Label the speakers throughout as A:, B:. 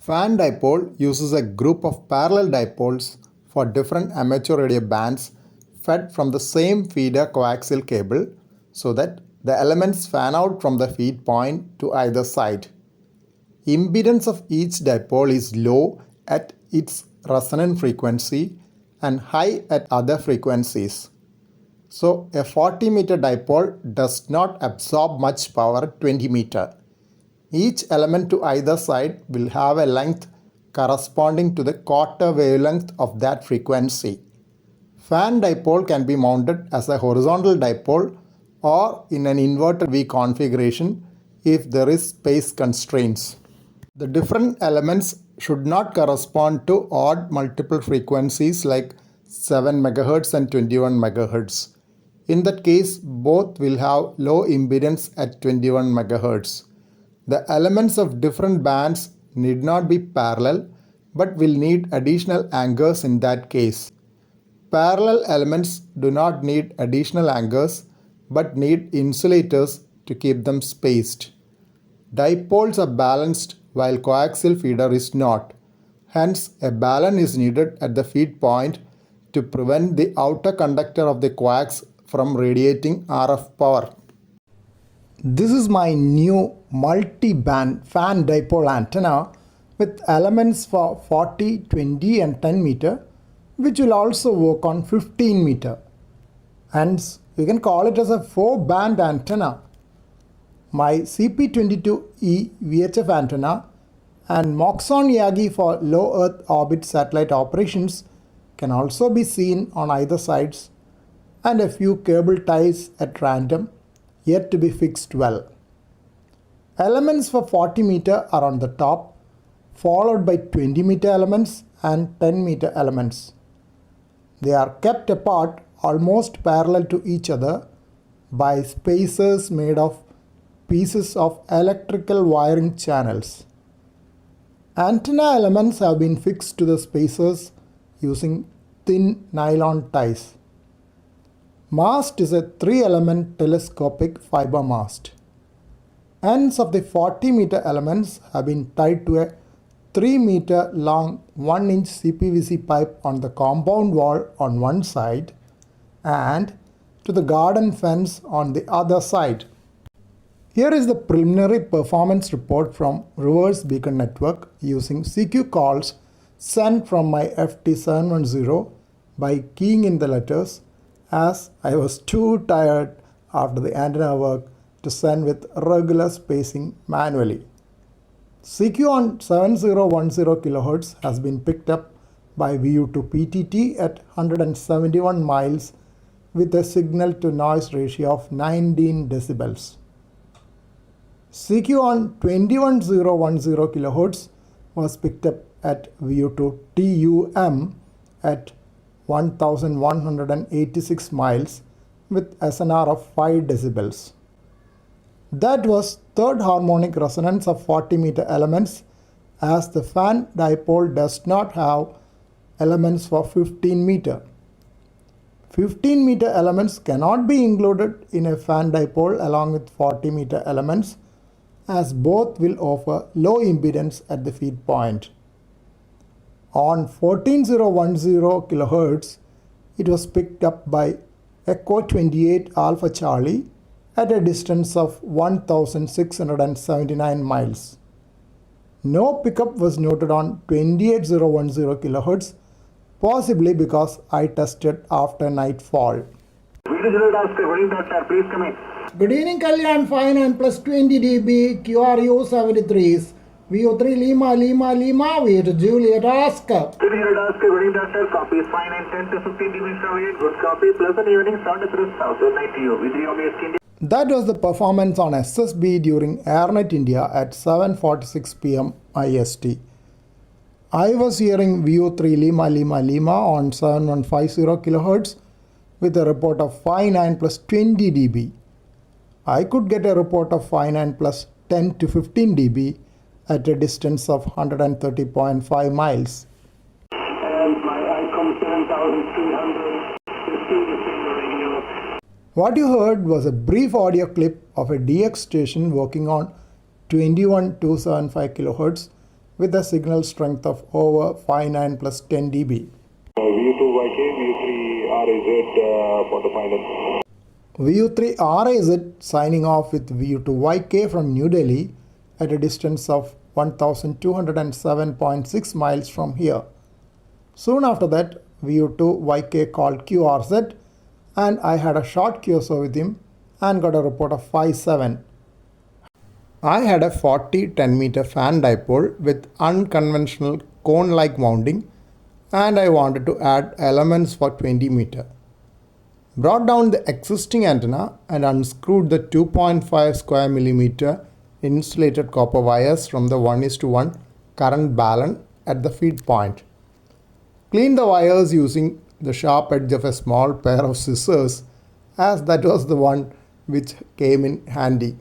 A: Fan dipole uses a group of parallel dipoles for different amateur radio bands fed from the same feeder coaxial cable so that the elements fan out from the feed point to either side. Impedance of each dipole is low at its resonant frequency and high at other frequencies. So a 40 meter dipole does not absorb much power at 20 meter. Each element to either side will have a length corresponding to the quarter wavelength of that frequency. Fan dipole can be mounted as a horizontal dipole or in an inverted V configuration if there is space constraints. The different elements should not correspond to odd multiple frequencies like 7 MHz and 21 MHz. In that case, both will have low impedance at 21 MHz. The elements of different bands need not be parallel but will need additional anchors in that case. Parallel elements do not need additional anchors but need insulators to keep them spaced. Dipoles are balanced while coaxial feeder is not. Hence, a balun is needed at the feed point to prevent the outer conductor of the coax from radiating RF power. This is my new multi-band fan dipole antenna with elements for 40, 20 and 10 meter, which will also work on 15 meter. Hence, you can call it as a 4-band antenna. My CP22E VHF antenna and Moxon Yagi for low Earth orbit satellite operations can also be seen on either sides, and a few cable ties at random yet to be fixed well. Elements for 40 meter are on the top, followed by 20 meter elements and 10 meter elements. They are kept apart almost parallel to each other by spacers made of pieces of electrical wiring channels. Antenna elements have been fixed to the spacers using thin nylon ties. Mast is a 3-element telescopic fiber mast. Ends of the 40 meter elements have been tied to a 3 meter long 1-inch CPVC pipe on the compound wall on one side and to the garden fence on the other side. Here is the preliminary performance report from reverse beacon network using CQ calls sent from my FT710 by keying in the letters, as I was too tired after the antenna work to send with regular spacing manually. CQ on 7010 kHz has been picked up by VU2 PTT at 171 miles with a signal to noise ratio of 19 decibels. CQ on 21010 kHz was picked up at VU2 TUM at 1186 miles with SNR of 5 decibels. That was third harmonic resonance of 40 meter elements, as the fan dipole does not have elements for 15 meter. 15 meter elements cannot be included in a fan dipole along with 40 meter elements, as both will offer low impedance at the feed point. On 14010 kHz, it was picked up by Echo 28 Alpha Charlie at a distance of 1679 miles. No pickup was noted on 28010 kHz, possibly because I tested after nightfall. Good evening, Kalyan 59 plus 20 dB, QRU 73s, VO3 Lima, Lima, Lima, with Juliet Oscar.
B: Juliet Oscar, good evening, doctor. Copies 59, 10 to 15 dB from good copy, pleasant evening, sound to south, good night to you, with you on India.
A: That was the performance on SSB during AirNet India at 7:46 p.m. IST. I was hearing VO3 Lima, Lima, Lima on 7150 kHz with a report of 59 plus 20 dB. I could get a report of 59 plus 10 to 15 dB at a distance of 130.5 miles.
B: And my ICOM 7300
A: What you heard was a brief audio clip of a DX station working on 21275 kHz with a signal strength of over 59 plus 10 dB.
B: VU2YK, VU3RAZ for the pilot.
A: VU3RAZ signing off with VU2YK from New Delhi at a distance of 1207.6 miles from here. Soon after that, VU2YK called QRZ and I had a short QSO with him and got a report of 5.7. I had a 40 10-meter fan dipole with unconventional cone-like mounting and I wanted to add elements for 20 meter. Brought down the existing antenna and unscrewed the 2.5 square millimeter insulated copper wires from the 1:1 current balun at the feed point. Cleaned the wires using the sharp edge of a small pair of scissors, as that was the one which came in handy.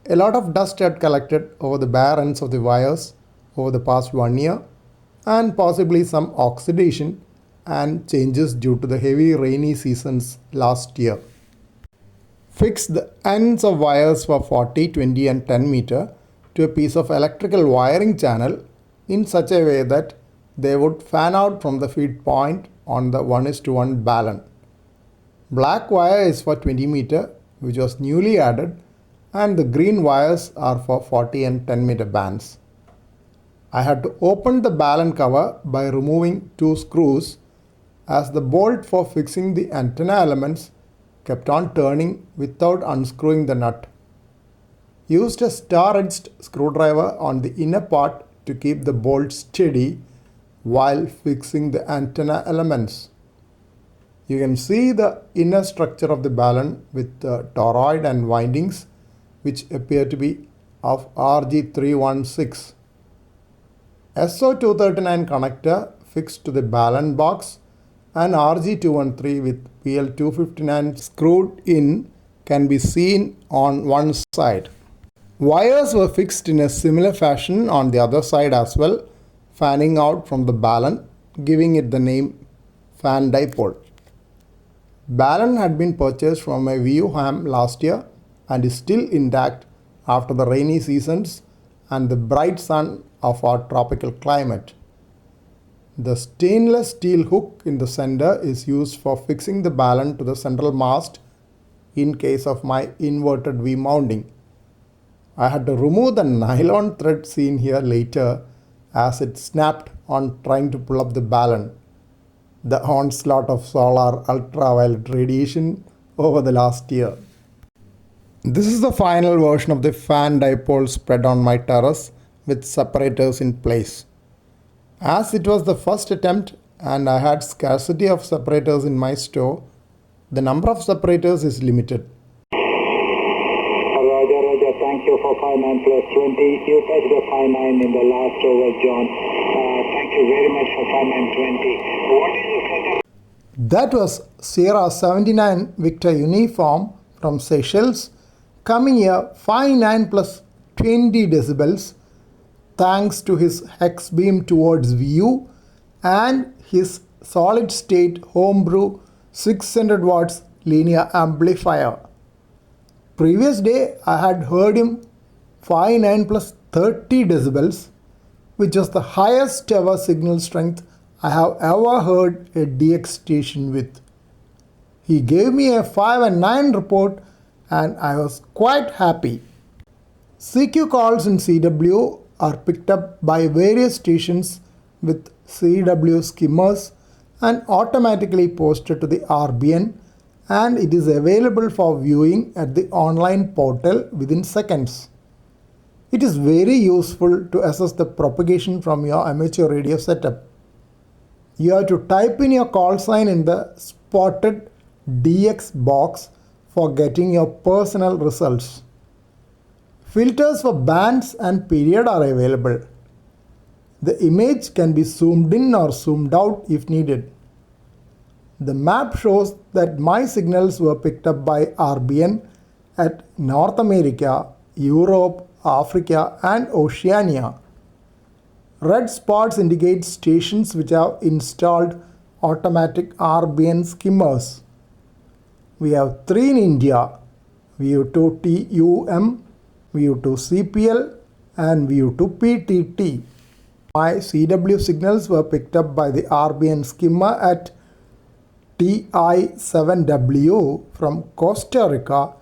A: A lot of dust had collected over the bare ends of the wires over the past 1 year and possibly some oxidation and changes due to the heavy rainy seasons last year. Fixed the ends of wires for 40, 20 and 10 meter to a piece of electrical wiring channel in such a way that they would fan out from the feed point on the 1:1 balun. Black wire is for 20 meter, which was newly added, and the green wires are for 40 and 10 meter bands. I had to open the balun cover by removing 2 screws as the bolt for fixing the antenna elements kept on turning without unscrewing the nut. Used a star-edged screwdriver on the inner part to keep the bolt steady while fixing the antenna elements. You can see the inner structure of the balun with the toroid and windings which appear to be of RG316. SO239 connector fixed to the balun box and RG213 with PL259 screwed in can be seen on one side. Wires were fixed in a similar fashion on the other side as well, fanning out from the balun, giving it the name fan dipole. Balun had been purchased from a VU ham last year and is still intact after the rainy seasons and the bright sun of our tropical climate. The stainless steel hook in the center is used for fixing the balun to the central mast in case of my inverted V mounting. I had to remove the nylon thread seen here later as it snapped on trying to pull up the balun. The onslaught of solar ultraviolet radiation over the last year. This is the final version of the fan dipole spread on my terrace with separators in place. As it was the first attempt and I had scarcity of separators in my store, the number of separators is limited.
B: Roger, thank you for 59 plus 20. You touched the 59 in the last over, John. Thank you very much for 5920. What is the setup?
A: That was Sierra 79 Victor Uniform from Seychelles, coming here 59 plus 20 decibels thanks to his hex beam towards VU and his solid state homebrew 600 watts linear amplifier. Previous day I had heard him 59 plus 30 decibels, which was the highest ever signal strength I have ever heard a DX station with. He gave me a 5 and 9 report and I was quite happy. CQ calls in CW are picked up by various stations with CW skimmers and automatically posted to the RBN, and it is available for viewing at the online portal within seconds. It is very useful to assess the propagation from your amateur radio setup. You have to type in your call sign in the spotted DX box for getting your personal results. Filters for bands and period are available. The image can be zoomed in or zoomed out if needed. The map shows that my signals were picked up by RBN at North America, Europe, Africa and Oceania. Red spots indicate stations which have installed automatic RBN skimmers. We have 3 in India, VU2TUM, VU2CPL and view to PTT. My CW signals were picked up by the RBN skimmer at TI7W from Costa Rica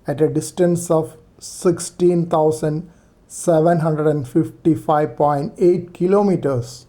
A: at a distance of 16,755.8 kilometers.